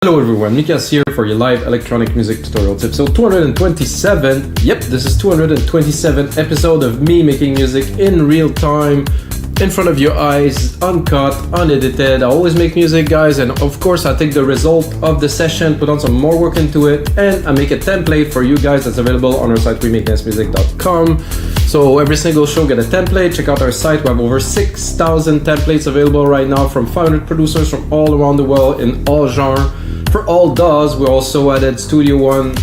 Hello everyone, Mikas here for your live electronic music tutorials, episode 227. Yep, this is 227 episode of me making music in real time, in front of your eyes, uncut, unedited. I always make music, guys, and of course I take the result of the session, put on some more work into it, and I make a template for you guys that's available on our site, wemakedance.music.com. So every single show get a template. Check out our site. We have over 6,000 templates available right now from 500 producers from all around the world in all genres. For all DAWs, we also added Studio One,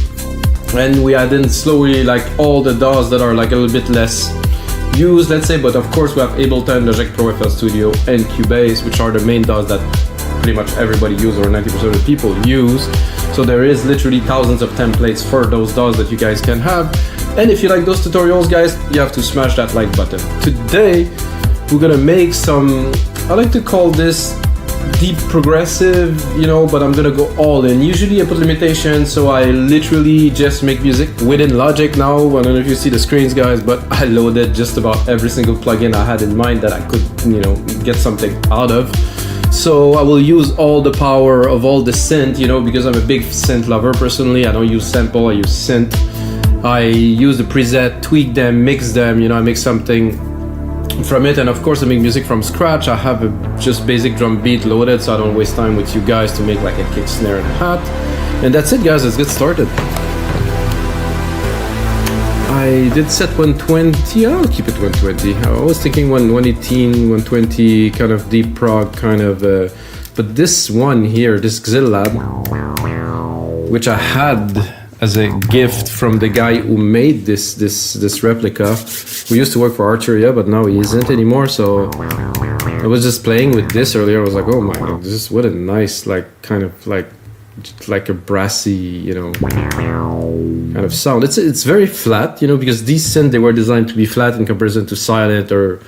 and we added slowly like all the DAWs that are like a little bit less used, let's say. But of course, we have Ableton, Logic Pro, FL Studio, and Cubase, which are the main DAWs that pretty much everybody uses, or 90% of the people use. So there is literally thousands of templates for those DAWs that you guys can have. And if you like those tutorials, guys, you have to smash that like button. Today, we're gonna make some, I like to call this deep progressive, but I'm gonna go all in. Usually I put limitations, so I literally just make music within Logic now. I don't know if you see the screens, guys, but I loaded just about every single plugin I had in mind that I could, get something out of. So I will use all the power of all the synth, because I'm a big synth lover personally. I don't use sample, I use synth. I use the preset, tweak them, mix them, I make something from it. And of course I make music from scratch. I have a just basic drum beat loaded, so I don't waste time with you guys to make like a kick, snare, and a hat. And that's it, guys, let's get started. I did set 120, I'll keep it 120. I was thinking 118, 120, kind of deep prog kind of, but this one here, this Xillab, which I had as a gift from the guy who made this replica. We used to work for Arturia, but now he isn't anymore. So I was just playing with this earlier. I was like, oh my god, this is what a nice, kind of like a brassy, kind of sound. It's very flat, because these synths, they were designed to be flat in comparison to silent or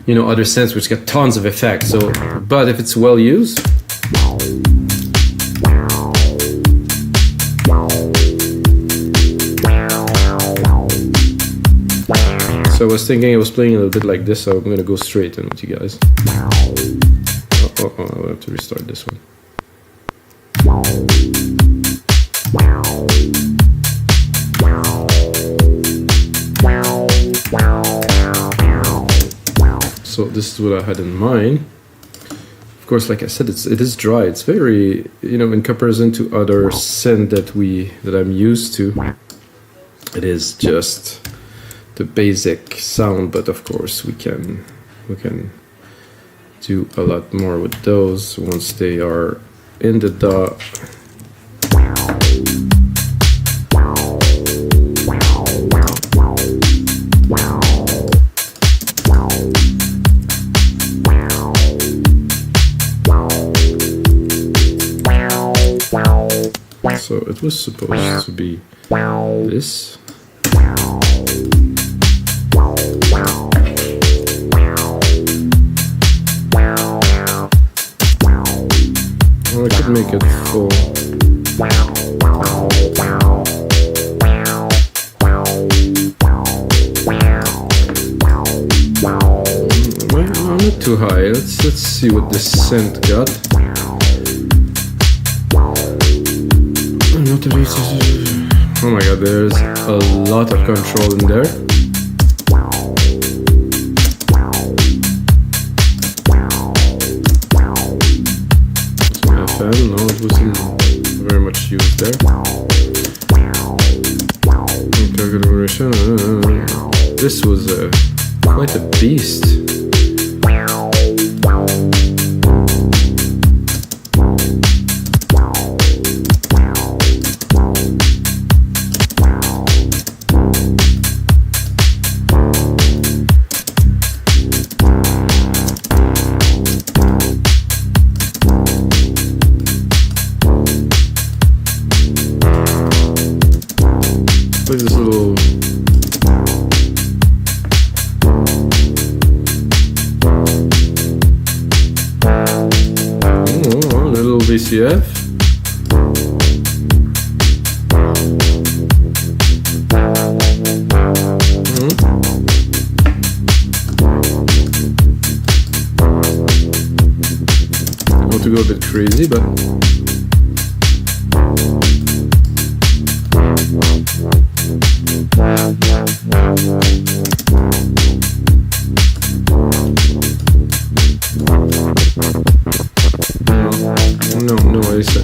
other synths which get tons of effects. So, but if it's well used. So I was thinking I was playing a little bit like this, so I'm gonna go straight in with you guys. I'll have to restart this one. So this is what I had in mind. Of course, like I said, it is dry. It's very, in comparison to other synth that I'm used to, it is just the basic sound, but of course we can do a lot more with those once they are in the DAW. So it was supposed to be this. I could make it full. Well, not too high. Let's see what this synth got. Oh my god, there's a lot of control in there. No, it wasn't very much used there. This was quite a beast. Like this little little VCF. I want to go a bit crazy, but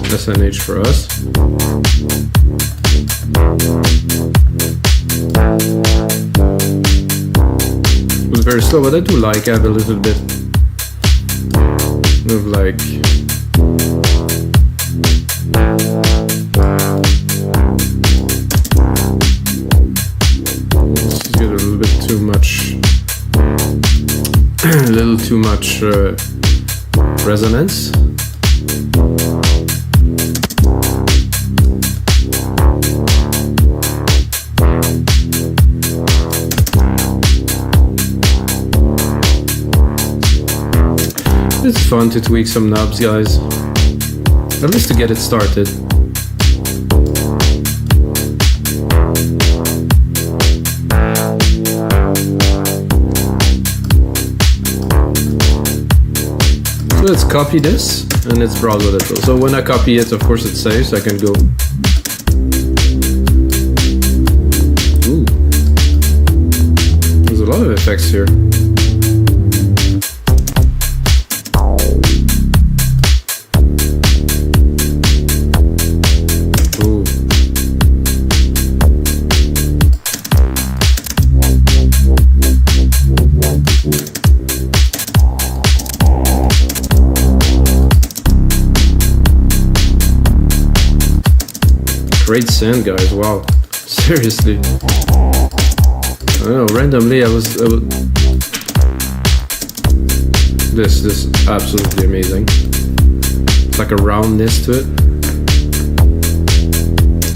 SNH for us. It was very slow, but I do like have a little bit of like let's get a little bit too much a little too much resonance. It's fun to tweak some knobs, guys. At least to get it started. So let's copy this and let's browse with it. So when I copy it, of course it saves. I can go. Ooh. There's a lot of effects here. Great synth, guys, wow. Seriously. I don't know, randomly I was this is absolutely amazing. It's like a roundness to it.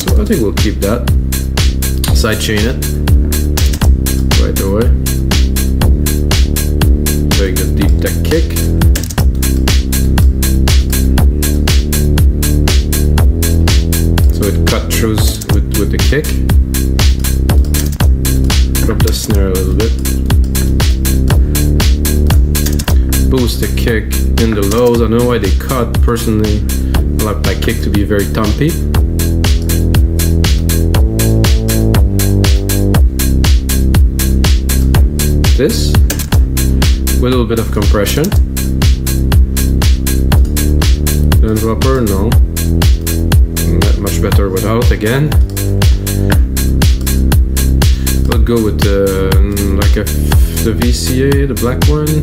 So I think we'll keep that. Sidechain it. Right away. Very good deep tech kick. It cut throughs with the kick. Drop the snare a little bit. Boost the kick in the lows. I don't know why they cut. Personally, I like my kick to be very thumpy. This with a little bit of compression. Then dropper, no. Not much better without again. We'll go with like the VCA, the black one.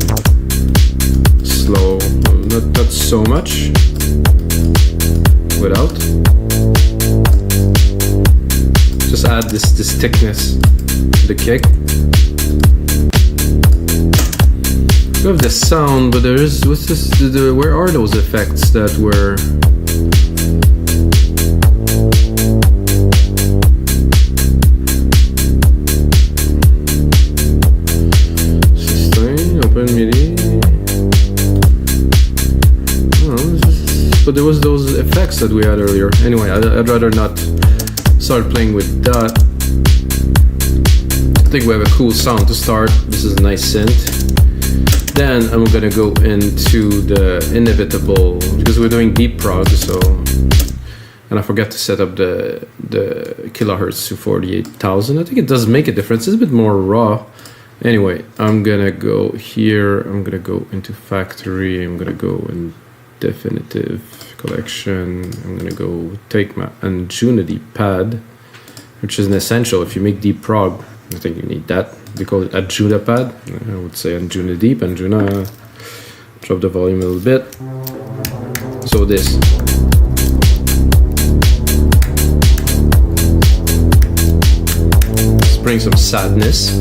Slow, not so much. Without. Just add this thickness to the kick. We have the sound, but there is what's this? Where are those effects that were? MIDI. But there was those effects that we had earlier. Anyway, I'd rather not start playing with that. I think we have a cool sound to start. This is a nice synth. Then I'm gonna go into the inevitable, because we're doing deep prog, so, and I forgot to set up the kilohertz to 48,000. I think it does make a difference. It's a bit more raw. Anyway, I'm gonna go here, I'm gonna go into factory, I'm gonna go in definitive collection, I'm gonna go take my Anjunadeep pad, which is an essential. If you make deep prog, I think you need that. We call it Anjuna pad. I would say Anjunadeep, Anjuna. Drop the volume a little bit. So this. Let's bring some sadness.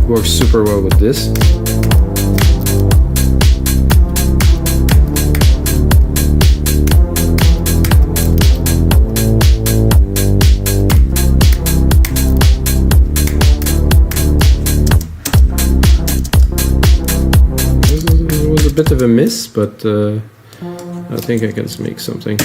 Works super well with this. It was a bit of a miss, but I think I can make something.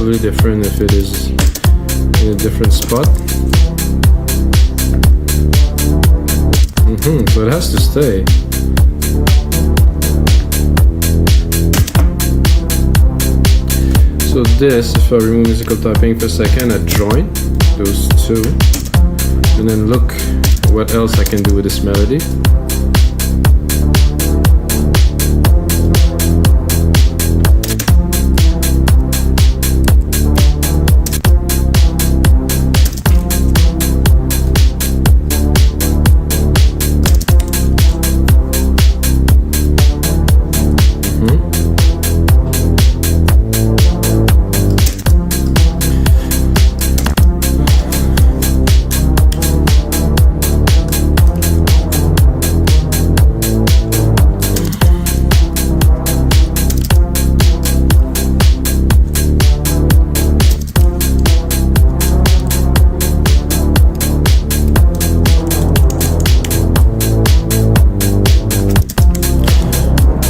completely different if it is in a different spot. So it has to stay. So this, if I remove musical typing for a second, I join those two, and then look what else I can do with this melody.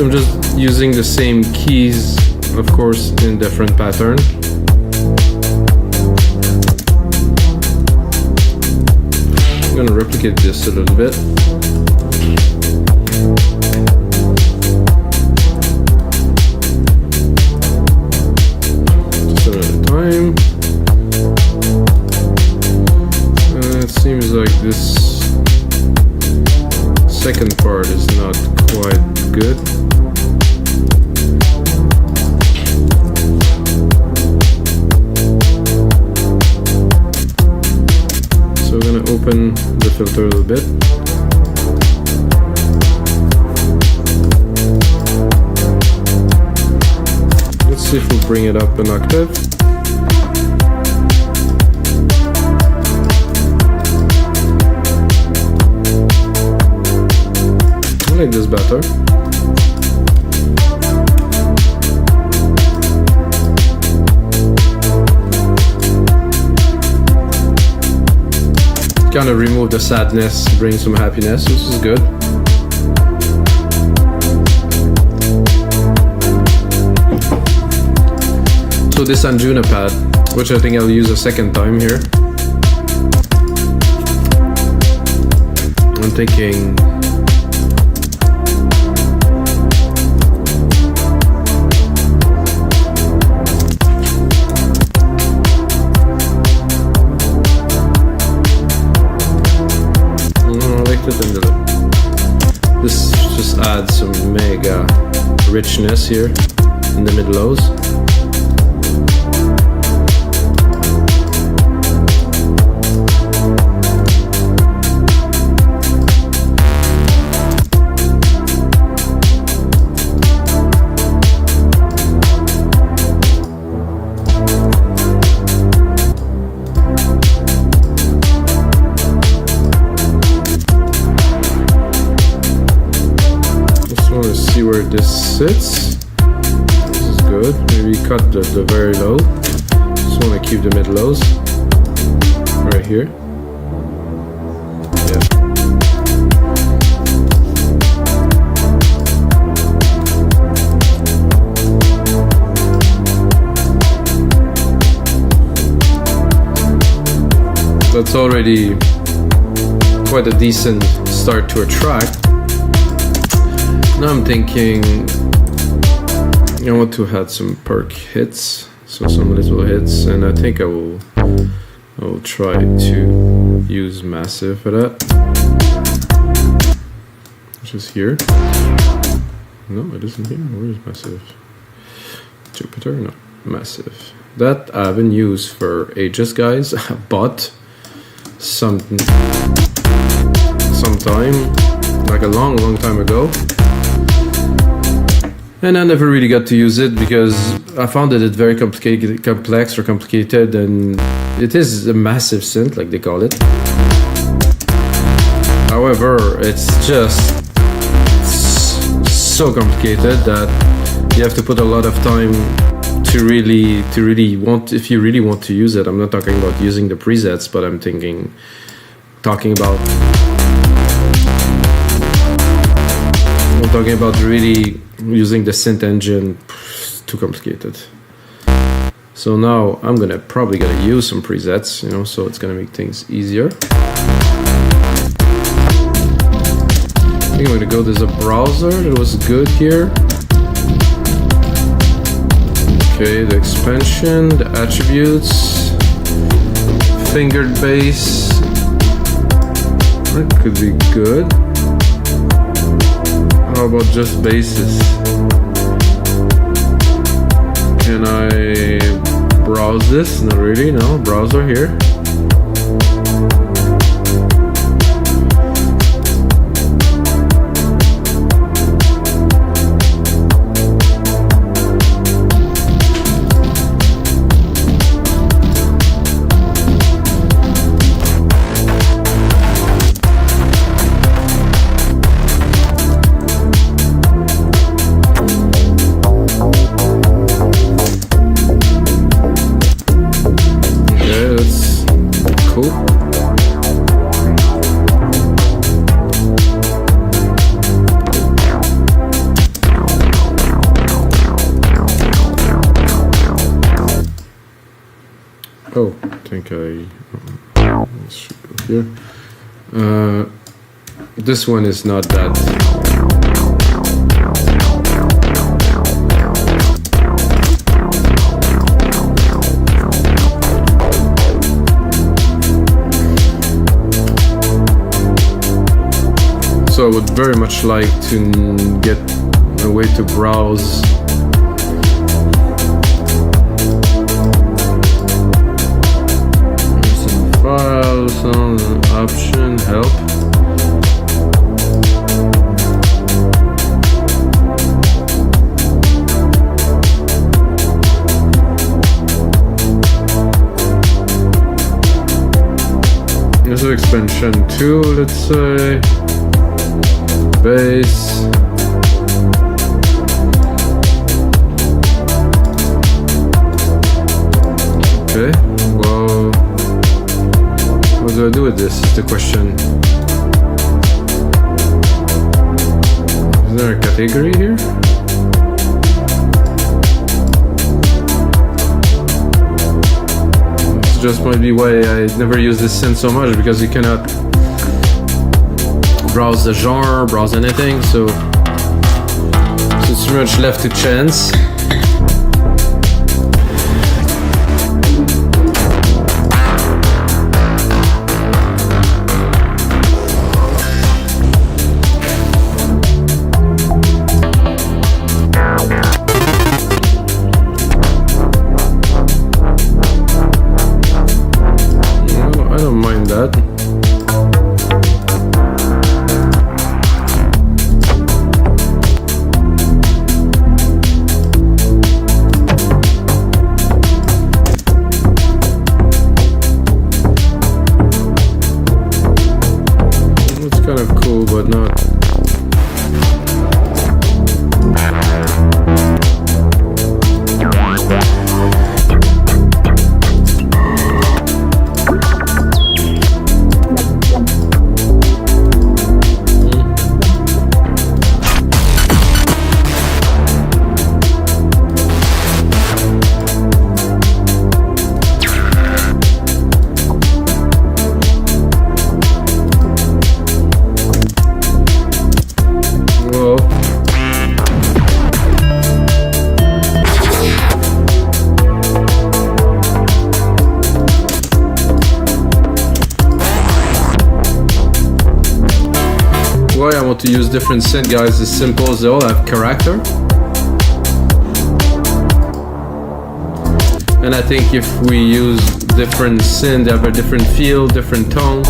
I'm just using the same keys, of course, in different pattern. I'm gonna replicate this a little bit. Just another time. It seems like this second part is not quite good. So we're going to open the filter a little bit. Let's see if we'll bring it up an octave. I like this better. Kind of remove the sadness, bring some happiness, which is good. So this Anjunadeep pad, which I think I'll use a second time here. I'm thinking this just adds some mega richness here in the mid lows. See where this sits. This is good. Maybe cut the very low. Just want to keep the mid lows right here. Yeah. That's already quite a decent start to a track. Now I'm thinking I want to add some perk hits, so some little hits, and I think I will try to use Massive for that, which is here. No, it isn't here. Where is Massive? Jupiter? No, Massive. That I haven't used for ages, guys. I bought sometime, like a long time ago. And I never really got to use it because I found that it's very complex, and it is a massive synth, like they call it. However, it's just so complicated that you have to put a lot of time to really want, if you really want to use it. I'm not talking about using the presets, but I'm talking about really using the synth engine. Too complicated. So now I'm probably gonna use some presets, you know, so it's gonna make things easier. I think I'm gonna go, there's a browser that was good here. Okay, the expansion, the attributes, fingered bass, that could be good. How about just basses? Can I browse this? Not really, no, browser here. Oh, I think let's go here. This one is not that. So I would very much like to get a way to browse files on option help. There's an expansion 2, let's say. Bass. Okay, well, what do I do with this is the question. Is there a category here? This just might be why I never use this synth so much, because you cannot browse the genre, browse anything, so it's pretty much left to chance. I don't mind that. Kind of cool, but not. Why I want to use different synth guys is simple, they all have character. And I think if we use different synth, they have a different feel, different tone.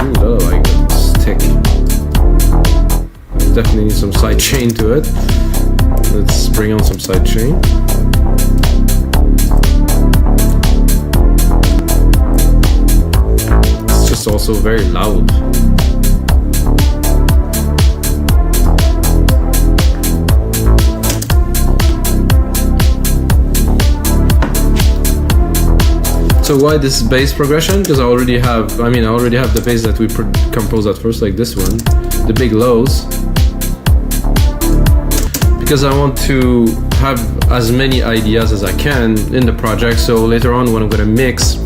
Ooh, oh, I got stick. Definitely need some side chain to it. Let's bring on some side chain. It's just also very loud. So why this bass progression? Because I already have the bass that we composed at first, like this one, the big lows. because I want to have as many ideas as I can in the project. So later on, when I'm gonna mix,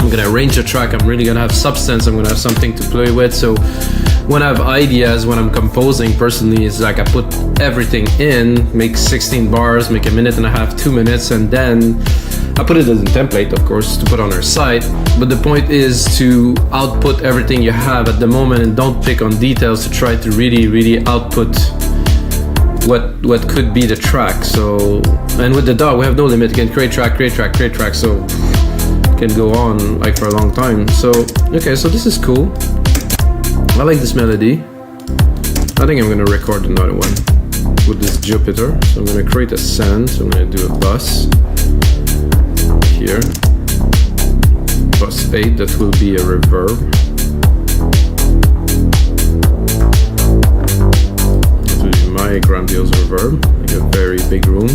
I'm gonna arrange a track, I'm really gonna have substance, I'm gonna have something to play with. So when I have ideas, when I'm composing personally, it's like I put everything in, make 16 bars, make a minute and a half, 2 minutes, and then I put it as a template, of course, to put on our site. But the point is to output everything you have at the moment and don't pick on details, to try to really output what could be the track. So, and with the DAW, we have no limit. You can create track, so it can go on like for a long time. So, okay, so this is cool. I like this melody. I think I'm gonna record another one with this Jupiter. So I'm gonna create a send. So I'm gonna do a bus here. Bus 8, that will be a reverb. That will be my grandiose reverb, like a very big room.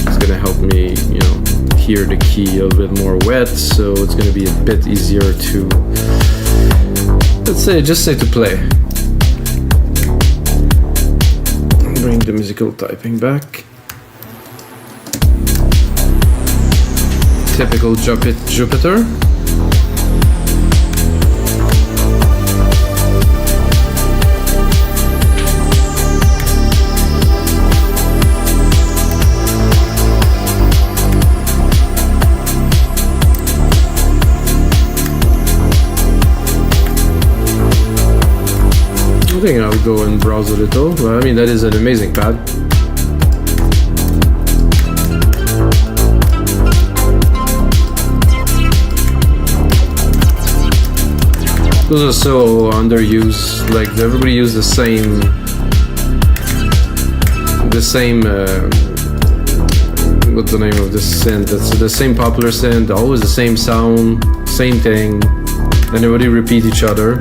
It's gonna help me, you know, hear the key a little bit more wet, so it's gonna be a bit easier to, let's say, just say to play. Bring the musical typing back. Typical Jupiter. I think I'll go and browse a little. Well, I mean, that is an amazing pad. Those are so underused. Like everybody uses the same. What's the name of this synth? It's the same popular synth. Always the same sound, same thing. And everybody repeat each other.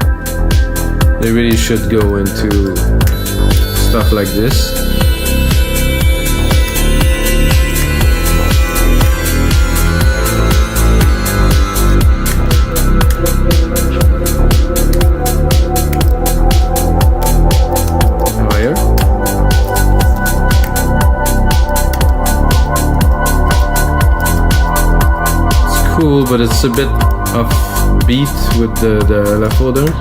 They really should go into stuff like this. Higher. It's cool, but it's a bit off beat with the LFO there.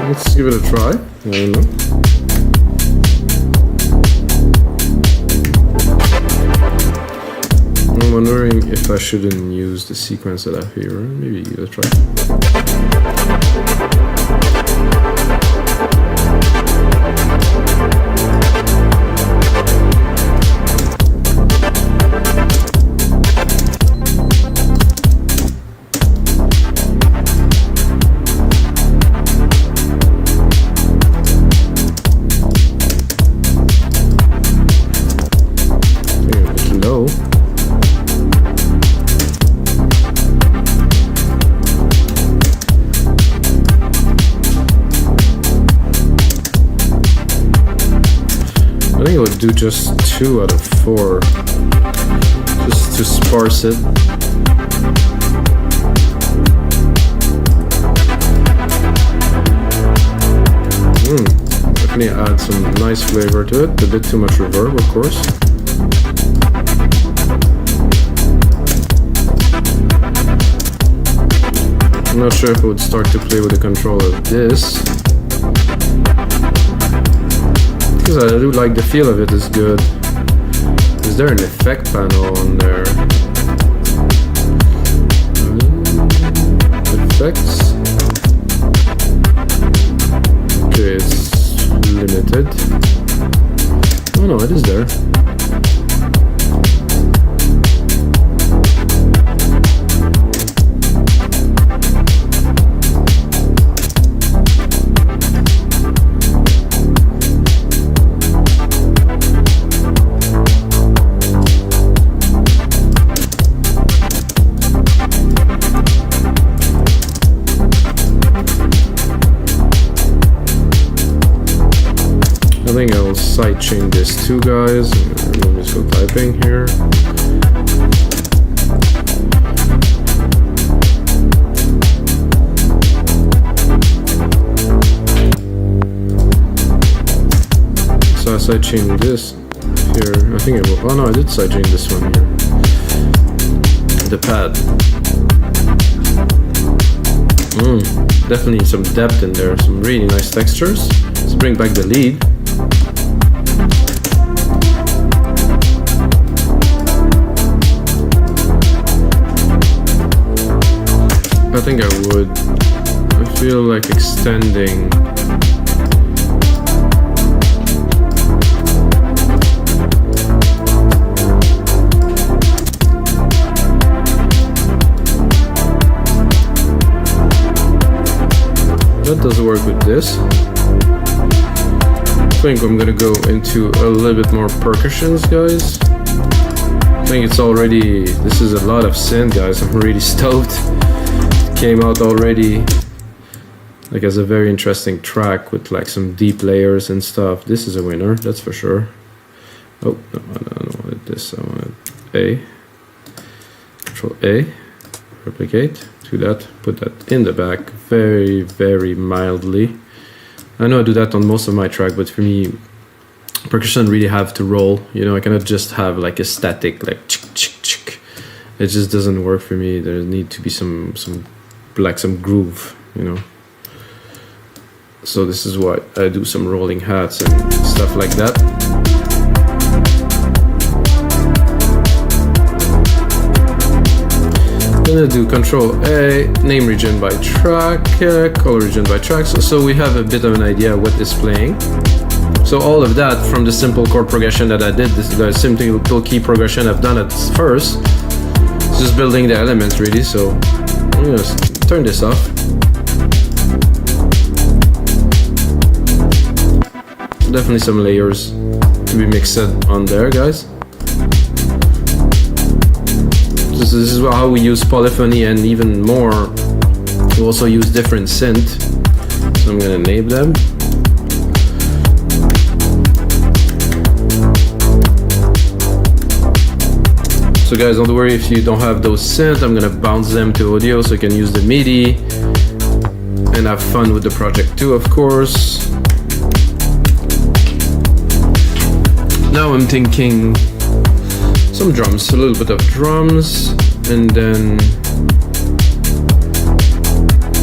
Let's give it a try. I don't know. I'm wondering if I shouldn't use the sequence that I have here. Maybe give it a try. I think I would do just 2 out of 4, just to sparse it. Definitely add some nice flavor to it. A bit too much reverb, of course. I'm not sure if I would start to play with the control of this. Because I do like the feel of it is good. Is there an effect panel on there? Effects. Okay, it's limited. Oh no, it is there. I think I'll sidechain this too, guys. Let me just go typing here. So I sidechain this here. I think I will. Oh no, I did sidechain this one here. The pad. Definitely some depth in there. Some really nice textures. Let's bring back the lead. I think I would. I feel like extending. That doesn't work with this. I think I'm gonna go into a little bit more percussions, guys. I think it's already, this is a lot of synth, guys. I'm really stoked. Came out already like as a very interesting track with like some deep layers and stuff. This is a winner, that's for sure. Oh no, I don't want this. I want A. Control A. Replicate. Do that. Put that in the back very, very mildly. I know I do that on most of my track, but for me, percussion really have to roll. You know, I cannot just have like a static like chick chick chick. It just doesn't work for me. There need to be some groove, you know. So this is why I do some rolling hats and stuff like that. Then I do Control A, name region by track, color region by track. So we have a bit of an idea what is playing. So all of that from the simple chord progression that I did, the simple key progression I've done at first. It's just building the elements really. So I'm gonna turn this off. Definitely some layers to be mixed on there, guys. This is how we use polyphony, and even more, we also use different synth. So I'm gonna name them. So guys, don't worry if you don't have those synth. I'm gonna bounce them to audio so you can use the MIDI and have fun with the project too, of course. Now I'm thinking some drums, a little bit of drums, and then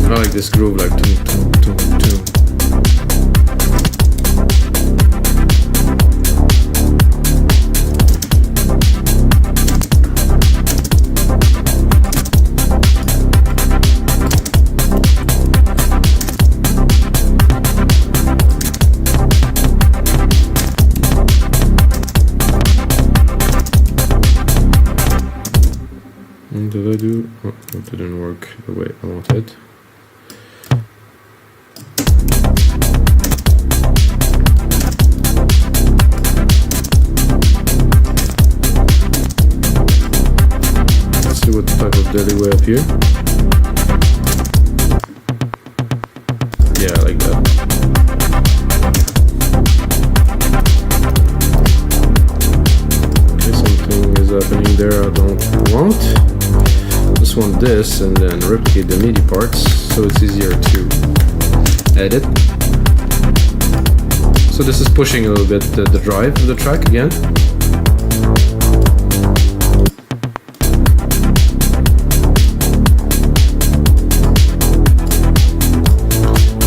I like this groove, like toom, toom, toom, toom. Did I do? Oh, it didn't work the way I wanted. Let's see what type of delay we have here. Yeah, I like that. Okay, something is happening there I don't want. Just want this and then replicate the MIDI parts so it's easier to edit. So this is pushing a little bit the drive of the track again.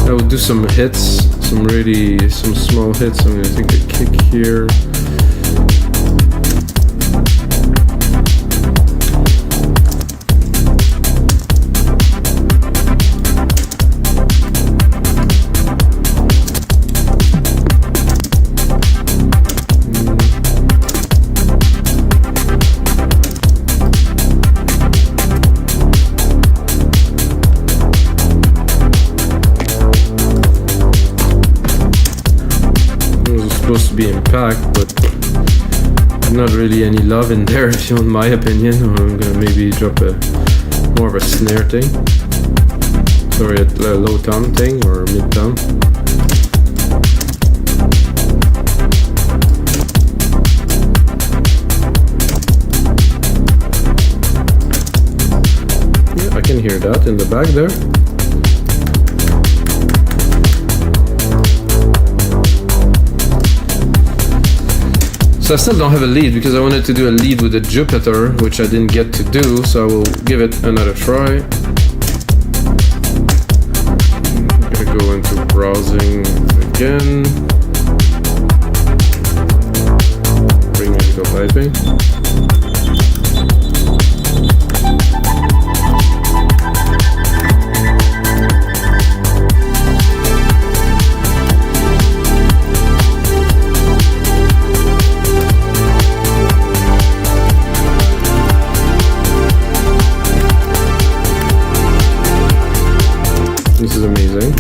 I will do some hits some small hits. I'm gonna take a kick here. Supposed to be impact, but not really any love in there, if you want my opinion. I'm gonna maybe drop more of a snare thing, sorry, a low tom thing or mid tom. Yeah, I can hear that in the back there. So I still don't have a lead because I wanted to do a lead with a Jupiter, which I didn't get to do, so I will give it another try. I'm gonna go into browsing again. Bring musical piping. This is amazing.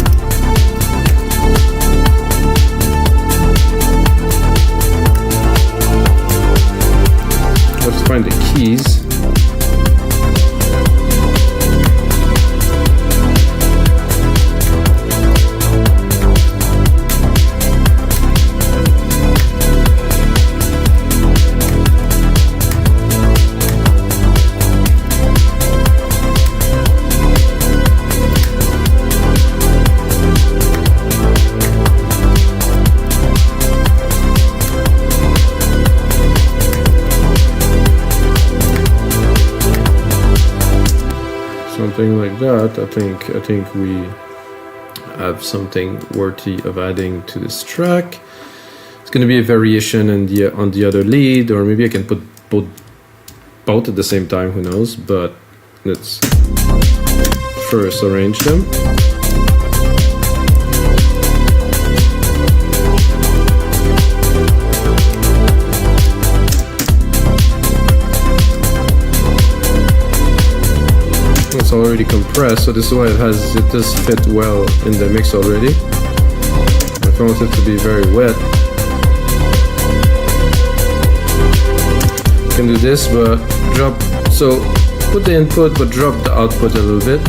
Let's find the keys. Something like that. I think we have something worthy of adding to this track. It's going to be a variation on the other lead, or maybe I can put both at the same time, who knows, but let's first arrange them. It's already compressed, so this is why it does fit well in the mix already. If I want it to be very wet, you can do this, but so put the input but drop the output a little bit.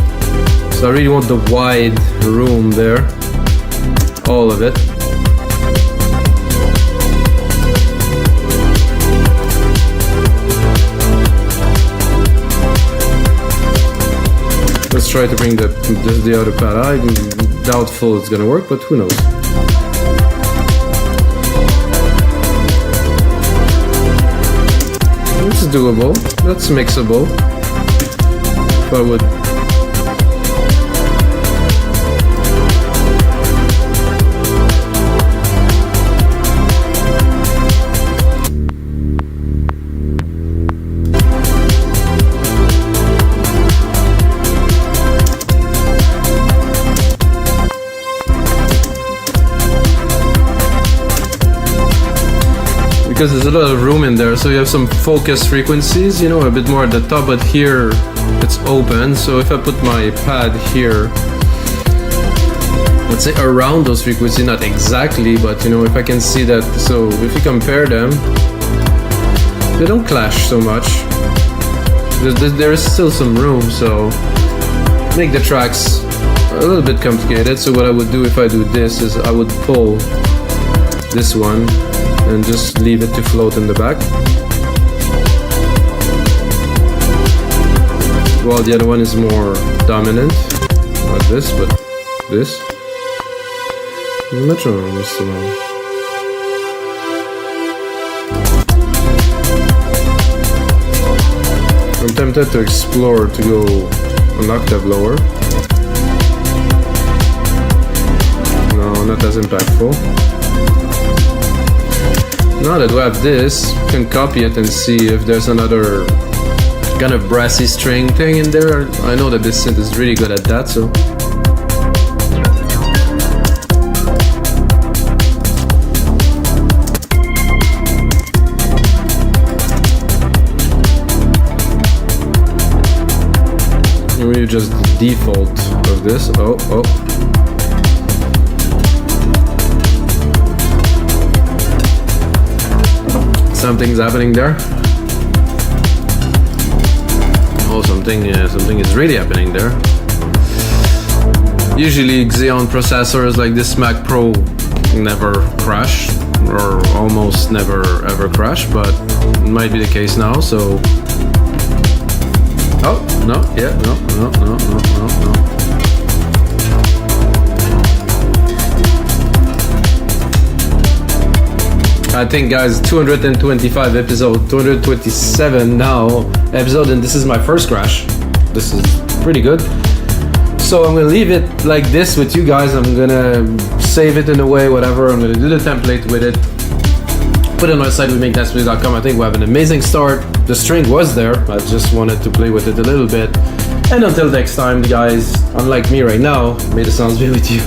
So I really want the wide room there, all of it. Let's try to bring the other pad. I'm doubtful it's gonna work, but who knows. This is doable. That's mixable. If I would. Because there's a lot of room in there, so you have some focus frequencies, you know, a bit more at the top, but here it's open. So if I put my pad here, let's say around those frequencies, not exactly, but you know, if I can see that, so if you compare them, they don't clash so much. There is still some room, so make the tracks a little bit complicated. So what I would do if I do this is I would pull this one and just leave it to float in the back, while the other one is more dominant. Not this, but this. The metronome is still on. I'm tempted to explore to go an octave lower. No, not as impactful. Now that we have this, we can copy it and see if there's another kind of brassy string thing in there. I know that this synth is really good at that, so. We just default of this. Oh. Something's happening there. Oh, something is really happening there. Usually Xeon processors like this Mac Pro never crash, or almost never ever crash, but it might be the case now, so. Oh, no, yeah, no. I think, guys, 225 episode, 227 now episode, and this is my first crash. This is pretty good. So I'm gonna leave it like this with you guys. I'm gonna save it in a way, whatever. I'm gonna do the template with it. Put it on our site, wemakethatmusic.com. I think we have an amazing start. The string was there. I just wanted to play with it a little bit. And until next time, guys, unlike me right now, may the sounds be with you.